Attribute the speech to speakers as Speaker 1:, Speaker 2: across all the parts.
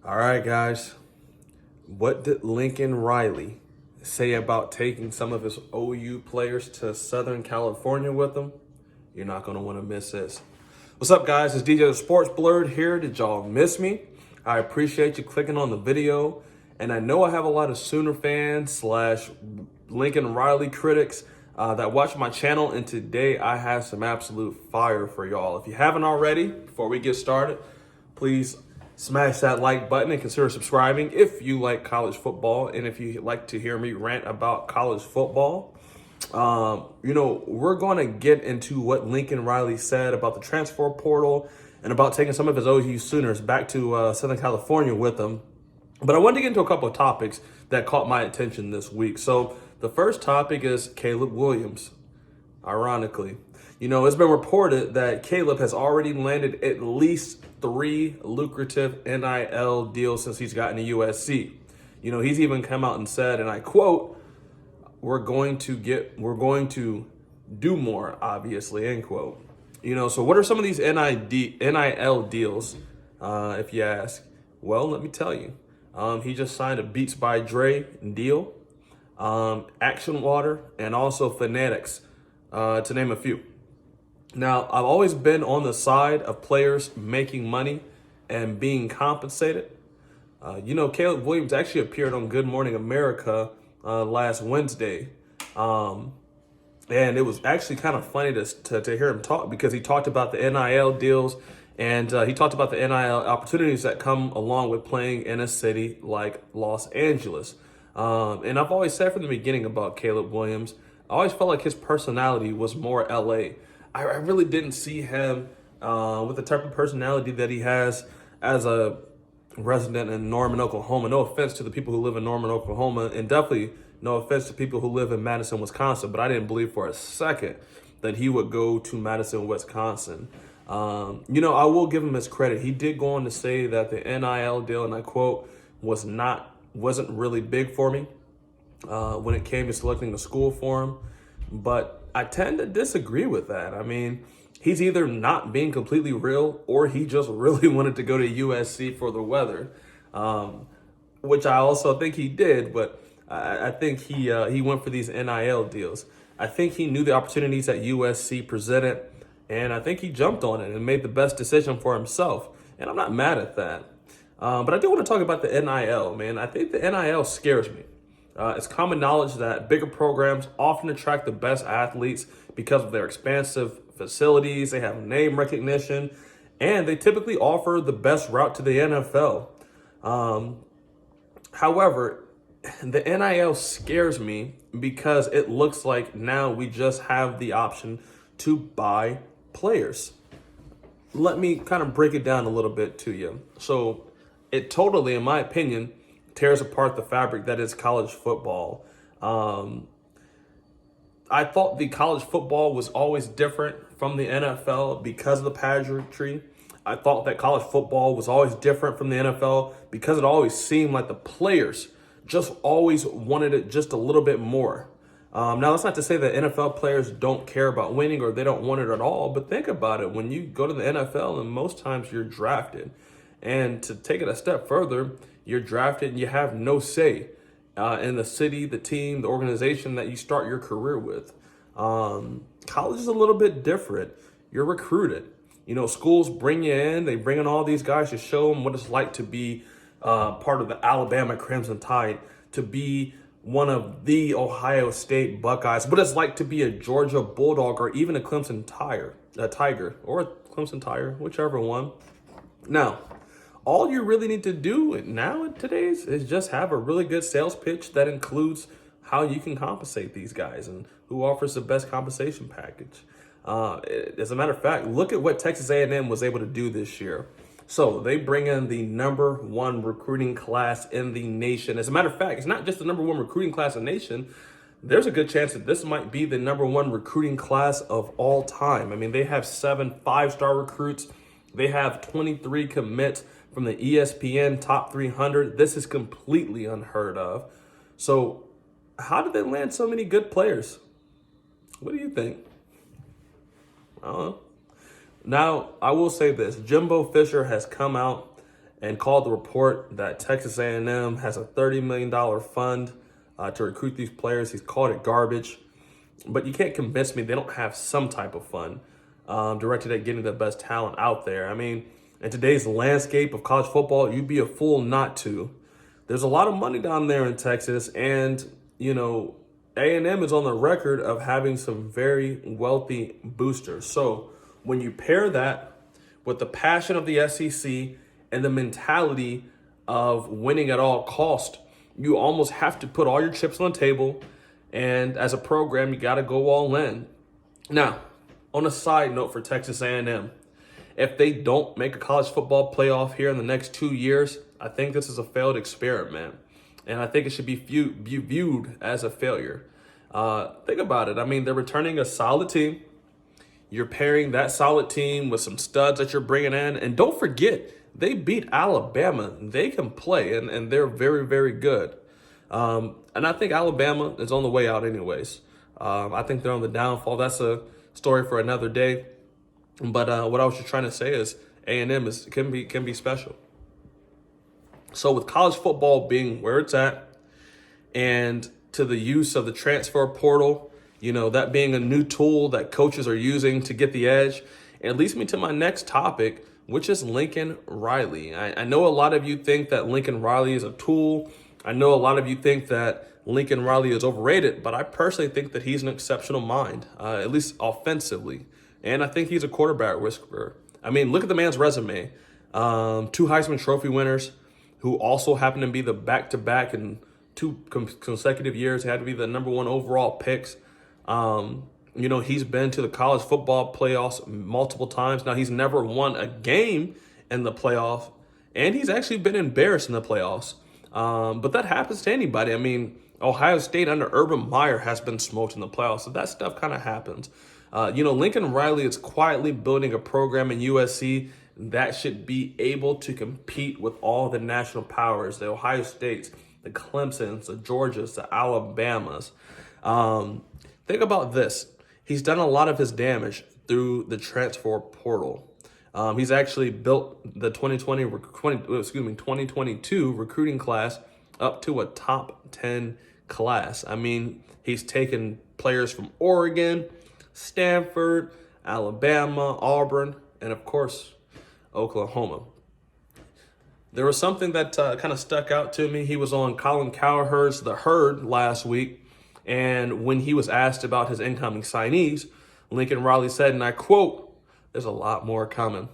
Speaker 1: All right, guys. What did Lincoln Riley say about taking some of his OU players to Southern California with him? You're not going to want to miss this. What's up, guys? It's DJ the Sports Blurred here. Did y'all miss me? I appreciate you clicking on the video. And I know I have a lot of Sooner fans slash Lincoln Riley critics that watch my channel. And today I have some absolute fire for y'all. If you haven't already, before we get started, please smash that like button and consider subscribing if you like college football and if you like to hear me rant about college football. We're going to get into what Lincoln Riley said about the transfer portal and about taking some of his OU Sooners back to Southern California with him. But I wanted to get into a couple of topics that caught my attention this week. So the first topic is Caleb Williams. Ironically, it's been reported that Caleb has already landed at least 3 lucrative NIL deals since he's gotten to USC. He's even come out and said, and I quote, we're going to do more, obviously, end quote. So what are some of these NIL deals, if you ask? Well, let me tell you. He just signed a Beats by Dre deal, Action Water, and also Fanatics, to name a few. Now, I've always been on the side of players making money and being compensated. Caleb Williams actually appeared on Good Morning America last Wednesday. And it was actually kind of funny to hear him talk because he talked about the NIL deals and he talked about the NIL opportunities that come along with playing in a city like Los Angeles. And I've always said from the beginning about Caleb Williams, I always felt like his personality was more LA. I really didn't see him with the type of personality that he has as a resident in Norman, Oklahoma. No offense to the people who live in Norman, Oklahoma, and definitely no offense to people who live in Madison, Wisconsin, but I didn't believe for a second that he would go to Madison, Wisconsin. I will give him his credit. He did go on to say that the NIL deal, and I quote, wasn't really big for me when it came to selecting a school for him. But I tend to disagree with that. I mean, he's either not being completely real or he just really wanted to go to USC for the weather, which I also think he did. But I think he went for these NIL deals. I think he knew the opportunities that USC presented, and I think he jumped on it and made the best decision for himself. And I'm not mad at that. But I do want to talk about the NIL, man. I think the NIL scares me. It's common knowledge that bigger programs often attract the best athletes because of their expansive facilities, they have name recognition, and they typically offer the best route to the NFL. However, the NIL scares me because it looks like now we just have the option to buy players. Let me kind of break it down a little bit to you. So it totally, in my opinion, tears apart the fabric that is college football. I thought the college football was always different from the NFL because of the pageantry. I thought that college football was always different from the NFL because it always seemed like the players just always wanted it just a little bit more. Now, that's not to say that NFL players don't care about winning or they don't want it at all, but think about it. When you go to the NFL, and most times you're drafted, and to take it a step further, you're drafted and you have no say in the city, the team, the organization that you start your career with. College is a little bit different. You're recruited. Schools bring you in. They bring in all these guys to show them what it's like to be part of the Alabama Crimson Tide, to be one of the Ohio State Buckeyes, what it's like to be a Georgia Bulldog or even a Clemson Tiger, or a Clemson Tiger, whichever one. Now, all you really need to do now in today's is just have a really good sales pitch that includes how you can compensate these guys and who offers the best compensation package. As a matter of fact, look at what Texas A&M was able to do this year. So they bring in the #1 recruiting class in the nation. As a matter of fact, it's not just the #1 recruiting class in the nation. There's a good chance that this might be the #1 recruiting class of all time. I mean, they have 7 5-star recruits. They have 23 commits from the ESPN Top 300. This is completely unheard of. So how did they land so many good players? What do you think? I don't know. Now, I will say this. Jimbo Fisher has come out and called the report that Texas A&M has a $30 million fund to recruit these players. He's called it garbage. But you can't convince me they don't have some type of fund directed at getting the best talent out there. I mean, in today's landscape of college football, you'd be a fool not to. There's a lot of money down there in Texas, and, A&M is on the record of having some very wealthy boosters. So when you pair that with the passion of the SEC and the mentality of winning at all cost, you almost have to put all your chips on the table. And as a program, you got to go all in. Now, on a side note for Texas A&M, if they don't make a college football playoff here in the next 2 years, I think this is a failed experiment. And I think it should be viewed as a failure. Think about it. I mean, they're returning a solid team. You're pairing that solid team with some studs that you're bringing in. And don't forget, they beat Alabama. They can play, and they're very, very good. And I think Alabama is on the way out anyways. I think they're on the downfall. That's a story for another day. But what I was just trying to say is A&M can be special. So with college football being where it's at, and to the use of the transfer portal, that being a new tool that coaches are using to get the edge, it leads me to my next topic, which is Lincoln Riley. I know a lot of you think that Lincoln Riley is a tool. I know a lot of you think that Lincoln Riley is overrated, but I personally think that he's an exceptional mind, at least offensively. And I think he's a quarterback whisperer. I mean, look at the man's resume. 2 Heisman Trophy winners who also happen to be the back-to-back in 2 consecutive years. He had to be the number 1 overall picks. He's been to the college football playoffs multiple times. Now, he's never won a game in the playoff, and he's actually been embarrassed in the playoffs. But that happens to anybody. I mean, Ohio State under Urban Meyer has been smoked in the playoffs, so that stuff kind of happens. Lincoln Riley is quietly building a program in USC that should be able to compete with all the national powers, the Ohio States, the Clemsons, the Georgias, the Alabamas. Think about this. He's done a lot of his damage through the transfer portal. He's actually built the 2022 recruiting class up to a top 10 class. I mean, he's taken players from Oregon, Stanford, Alabama, Auburn, and of course, Oklahoma. There was something that kind of stuck out to me. He was on Colin Cowherd's The Herd last week, and when he was asked about his incoming signees, Lincoln Riley said, and I quote, "There's a lot more coming."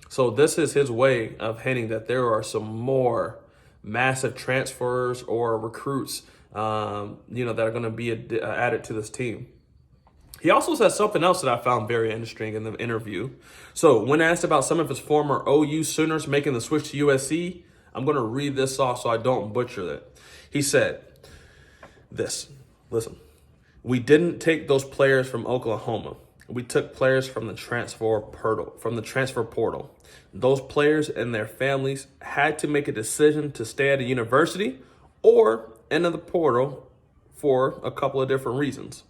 Speaker 1: So this is his way of hinting that there are some more massive transfers or recruits, that are going to be added to this team. He also said something else that I found very interesting in the interview. So when asked about some of his former OU Sooners making the switch to USC, I'm going to read this off so I don't butcher it. He said this, listen, "We didn't take those players from Oklahoma. We took players from the transfer portal. Those players and their families had to make a decision to stay at a university or enter the portal for a couple of different reasons.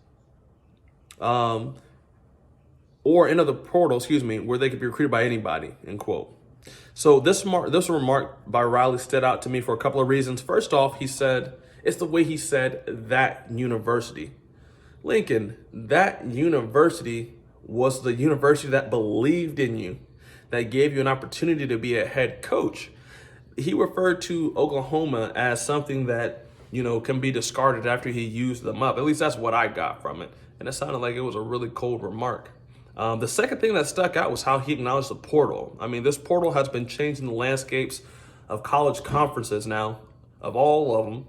Speaker 1: Or enter the portal, where they could be recruited by anybody," end quote. So this remark by Riley stood out to me for a couple of reasons. First off, he said, it's the way he said that university. Lincoln, that university was the university that believed in you, that gave you an opportunity to be a head coach. He referred to Oklahoma as something that, can be discarded after he used them up. At least that's what I got from it. And it sounded like it was a really cold remark. The second thing that stuck out was how he acknowledged the portal. I mean, this portal has been changing the landscapes of college conferences now, of all of them,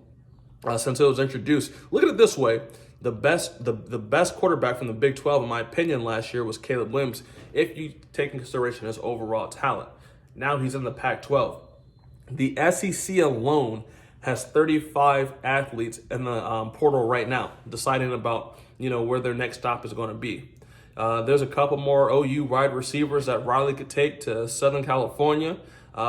Speaker 1: since it was introduced. Look at it this way. The best quarterback from the Big 12, in my opinion, last year was Caleb Williams, if you take into consideration his overall talent. Now he's in the Pac-12. The SEC alone has 35 athletes in the portal right now, deciding about where their next stop is going to be. There's a couple more OU wide receivers that Riley could take to Southern California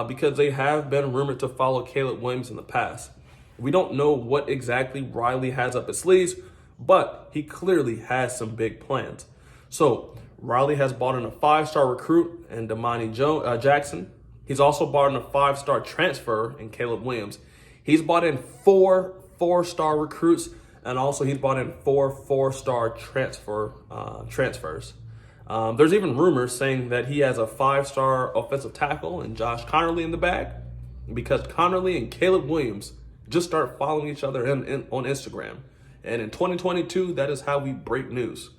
Speaker 1: because they have been rumored to follow Caleb Williams in the past. We don't know what exactly Riley has up his sleeves, but he clearly has some big plans. So Riley has brought in a 5-star recruit in Damani Jackson. He's also brought in a 5-star transfer in Caleb Williams. He's brought in 4 4-star recruits, and also he's brought in 4 4-star transfers. There's even rumors saying that he has a 5-star offensive tackle and Josh Connerly in the bag, because Connerly and Caleb Williams just start following each other on Instagram. And in 2022, that is how we break news.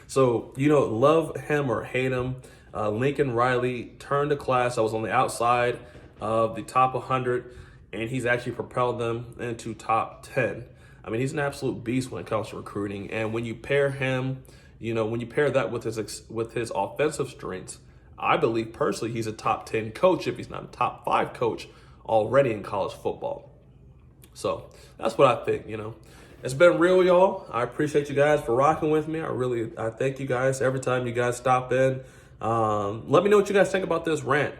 Speaker 1: So, love him or hate him, Lincoln Riley turned a class that was on the outside of the top 100, and he's actually propelled them into top 10. I mean, he's an absolute beast when it comes to recruiting. And when you pair him, when you pair that with his offensive strengths, I believe personally he's a top 10 coach, if he's not a top 5 coach already in college football. So that's what I think, It's been real, y'all. I appreciate you guys for rocking with me. I thank you guys every time you guys stop in. Let me know what you guys think about this rant.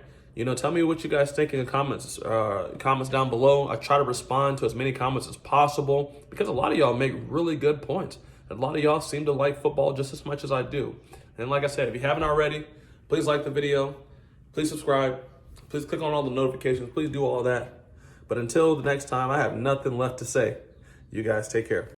Speaker 1: Tell me what you guys think in the comments down below. I try to respond to as many comments as possible because a lot of y'all make really good points. A lot of y'all seem to like football just as much as I do. And like I said, if you haven't already, please like the video. Please subscribe. Please click on all the notifications. Please do all that. But until the next time, I have nothing left to say. You guys take care.